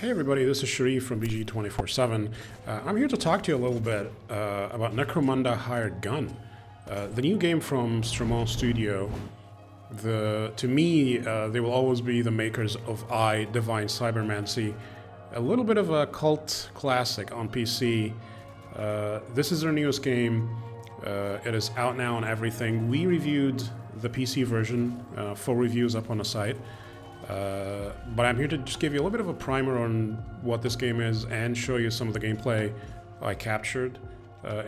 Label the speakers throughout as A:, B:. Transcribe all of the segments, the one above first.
A: Hey everybody, this is Sherif from BG247. I'm here to talk to you a little bit about Necromunda HiredGun, the new game from Stremont Studio. To me, they will always be the makers of Divine Cybermancy, a little bit of a cult classic on PC. This is their newest game. It is out now on everything. We reviewed the PC version, full reviews up on the site. But I'm here to just give you a little bit of a primer on what this game is and show you some of the gameplay I captured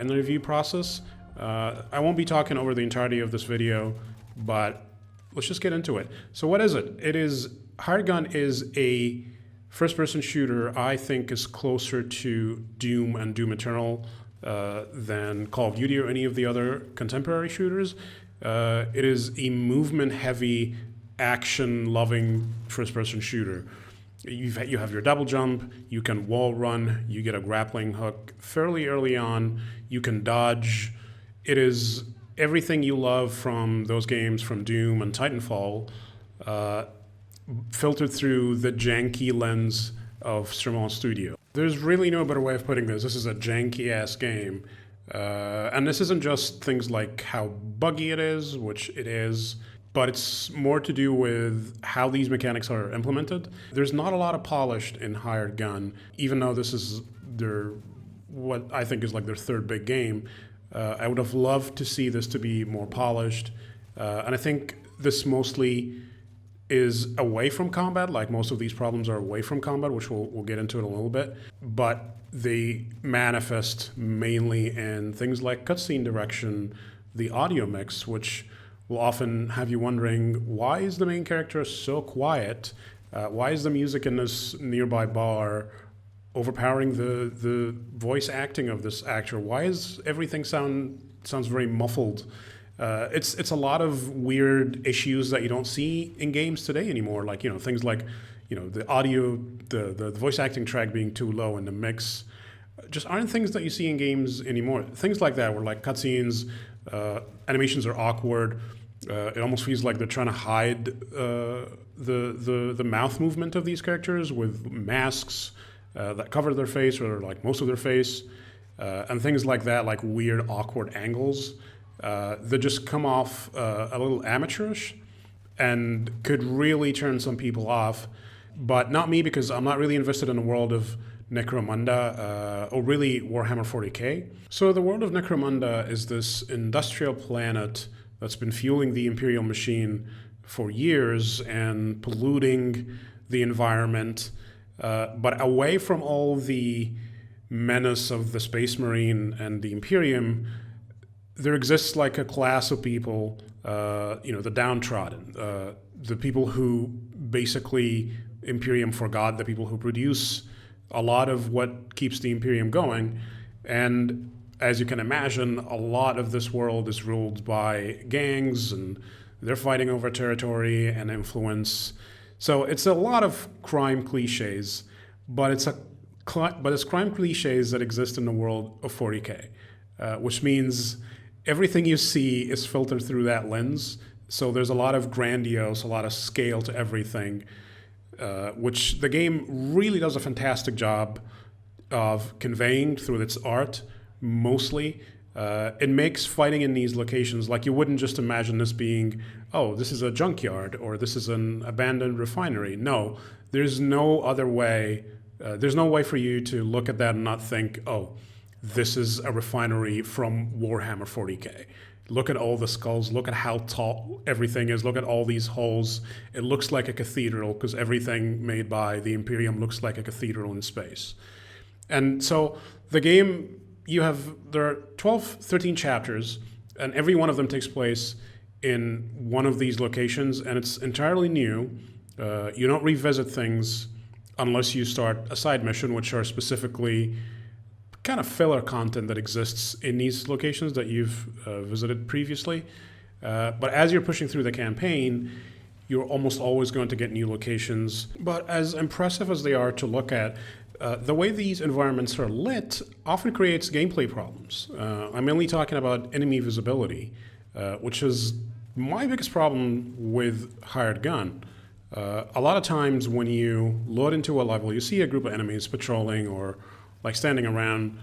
A: in the review process. I won't be talking over the entirety of this video, but let's just get into it. So what is it? HiredGun is a first-person shooter I think is closer to Doom and Doom Eternal than Call of Duty or any of the other contemporary shooters. It is a movement-heavy, action-loving first-person shooter. You have your double jump, you can wall run, you get a grappling hook fairly early on, you can dodge. It is everything you love from those games from Doom and Titanfall, filtered through the janky lens of Stremont Studio. There's really no better way of putting this. This is a janky-ass game. And this isn't just things like how buggy it is, which it is, but it's more to do with how these mechanics are implemented. There's not a lot of polished in HiredGun, even though this is what I think is like their third big game. I would have loved to see this to be more polished. And I think this mostly is away from combat, like most of these problems are away from combat, which we'll get into it a little bit. But they manifest mainly in things like cutscene direction, the audio mix, which will often have you wondering, why is the main character so quiet? Why is the music in this nearby bar overpowering the voice acting of this actor? Why is everything sounds very muffled? It's a lot of weird issues that you don't see in games today anymore. Like, things like, the audio, the voice acting track being too low in the mix, just aren't things that you see in games anymore. Things like that, where like cutscenes, animations are awkward. It almost feels like they're trying to hide the mouth movement of these characters with masks that cover their face or like most of their face, and things like that, like weird, awkward angles that just come off a little amateurish and could really turn some people off. But not me, because I'm not really invested in the world of Necromunda, or really Warhammer 40k. So the world of Necromunda is this industrial planet that's been fueling the Imperial machine for years and polluting the environment, but away from all the menace of the Space Marine and the Imperium, there exists like a class of people, the downtrodden, the people who basically Imperium forgot, the people who produce a lot of what keeps the Imperium going. And as you can imagine, a lot of this world is ruled by gangs, and they're fighting over territory and influence. So it's a lot of crime cliches, but it's crime cliches that exist in the world of 40k, which means everything you see is filtered through that lens. So there's a lot of grandiose, a lot of scale to everything, which the game really does a fantastic job of conveying through its art, mostly. It makes fighting in these locations like you wouldn't just imagine this being, oh, this is a junkyard or this is an abandoned refinery. No, there's no other way. There's no way for you to look at that and not think, oh, this is a refinery from Warhammer 40k. Look at all the skulls, look at how tall everything is, look at all these holes. It looks like a cathedral because everything made by the Imperium looks like a cathedral in space. And so the game, there are 12, 13 chapters, and every one of them takes place in one of these locations, and it's entirely new. You don't revisit things unless you start a side mission, which are specifically kind of filler content that exists in these locations that you've visited previously. But as you're pushing through the campaign, you're almost always going to get new locations. But as impressive as they are to look at, the way these environments are lit often creates gameplay problems. I'm mainly talking about enemy visibility, which is my biggest problem with HiredGun. A lot of times when you load into a level, you see a group of enemies patrolling or like standing around,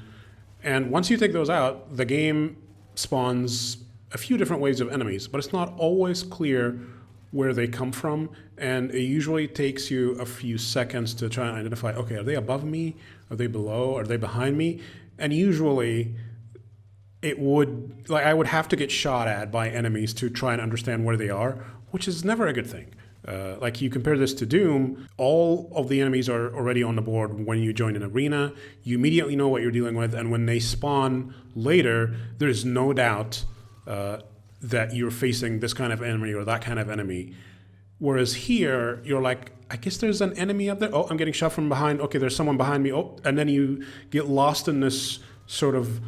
A: and once you take those out, the game spawns a few different waves of enemies, but it's not always clear where they come from, and it usually takes you a few seconds to try and identify, okay, are they above me? Are they below? Are they behind me? And usually I would have to get shot at by enemies to try and understand where they are, which is never a good thing. Like you compare this to Doom, all of the enemies are already on the board when you join an arena. You immediately know what you're dealing with, and when they spawn later, there is no doubt that you're facing this kind of enemy or that kind of enemy. Whereas here, you're like, I guess there's an enemy up there. Oh, I'm getting shot from behind. Okay, there's someone behind me. Oh, and then you get lost in this sort of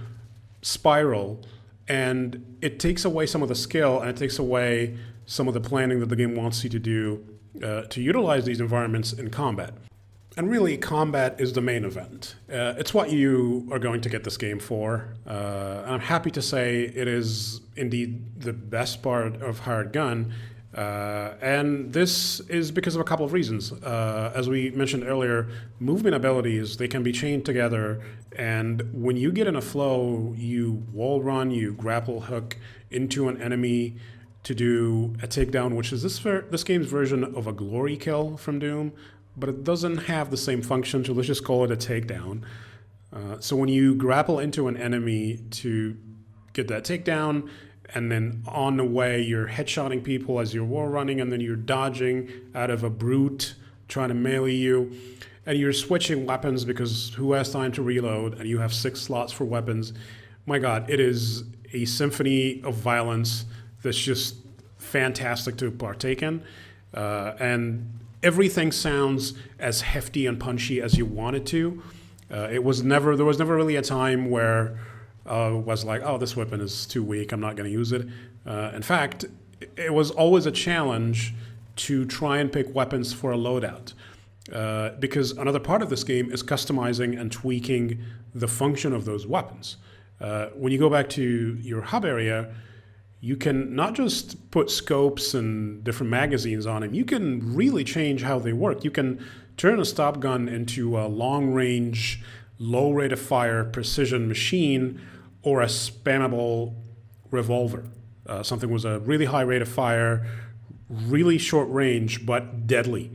A: spiral, and it takes away some of the skill, and it takes away some of the planning that the game wants you to do to utilize these environments in combat. And really, combat is the main event. It's what you are going to get this game for. And I'm happy to say it is indeed the best part of HiredGun. And this is because of a couple of reasons. As we mentioned earlier, movement abilities, they can be chained together. And when you get in a flow, you wall run, you grapple hook into an enemy to do a takedown, which is this game's version of a glory kill from Doom, but it doesn't have the same function, so let's just call it a takedown. So when you grapple into an enemy to get that takedown, and then on the way you're headshotting people as you're wall running, and then you're dodging out of a brute trying to melee you, and you're switching weapons because who has time to reload, and you have 6 slots for weapons. My God, it is a symphony of violence that's just fantastic to partake in. And everything sounds as hefty and punchy as you want it to. There was never really a time where it was like, oh, this weapon is too weak, I'm not going to use it. In fact, it was always a challenge to try and pick weapons for a loadout. Because another part of this game is customizing and tweaking the function of those weapons. When you go back to your hub area, you can not just put scopes and different magazines on them, you can really change how they work. You can turn a stop gun into a long-range, low rate of fire precision machine or a spammable revolver. Something with a really high rate of fire, really short range, but deadly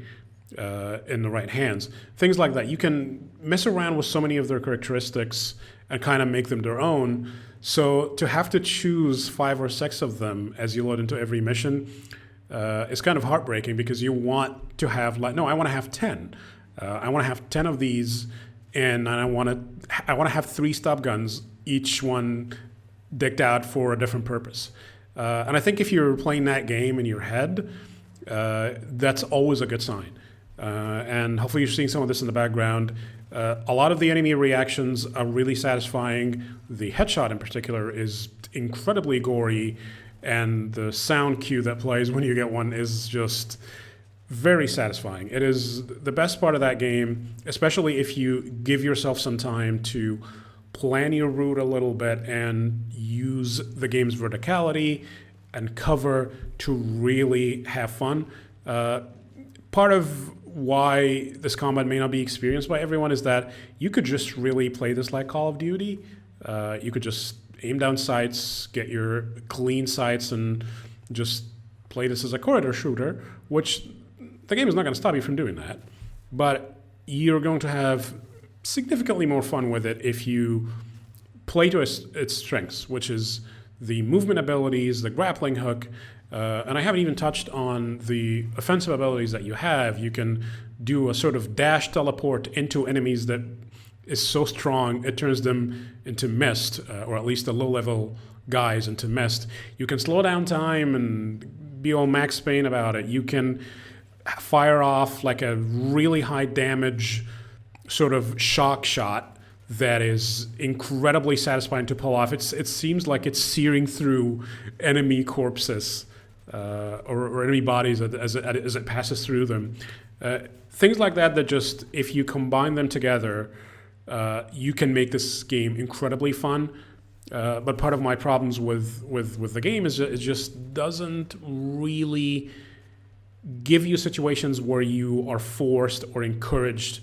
A: in the right hands. Things like that. You can mess around with so many of their characteristics and kind of make them their own. So to have to choose 5 or 6 of them as you load into every mission is kind of heartbreaking, because you want to have I want to have 10. I want to have 10 of these, and I want to have 3 stop guns, each one decked out for a different purpose. And I think if you're playing that game in your head, that's always a good sign. And hopefully you're seeing some of this in the background. A lot of the enemy reactions are really satisfying. The headshot in particular is incredibly gory, and the sound cue that plays when you get one is just very satisfying. It is the best part of that game, especially if you give yourself some time to plan your route a little bit and use the game's verticality and cover to really have fun. Part of why this combat may not be experienced by everyone is that you could just really play this like Call of Duty. You could just aim down sights, get your clean sights, and just play this as a corridor shooter, which the game is not going to stop you from doing that. But you're going to have significantly more fun with it if you play to its strengths, which is the movement abilities, the grappling hook, and I haven't even touched on the offensive abilities that you have. You can do a sort of dash teleport into enemies that is so strong it turns them into mist, or at least the low-level guys into mist. You can slow down time and be all Max Payne about it. You can fire off like a really high damage sort of shock shot that is incredibly satisfying to pull off. It seems like it's searing through enemy corpses or enemy bodies as it passes through them. Things like that just, if you combine them together, you can make this game incredibly fun. But part of my problems with the game is it just doesn't really give you situations where you are forced or encouraged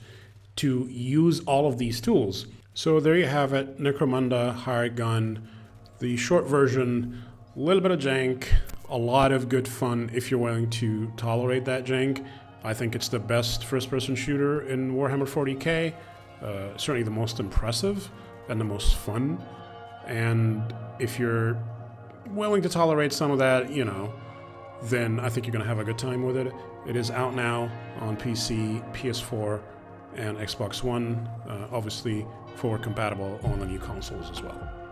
A: to use all of these tools. So there you have it, Necromunda, HiredGun, the short version, a little bit of jank, a lot of good fun if you're willing to tolerate that jank. I think it's the best first-person shooter in Warhammer 40k, certainly the most impressive and the most fun. And if you're willing to tolerate some of that, you know, then I think you're going to have a good time with it. It is out now on PC, PS4, and Xbox One, obviously forward compatible on the new consoles as well.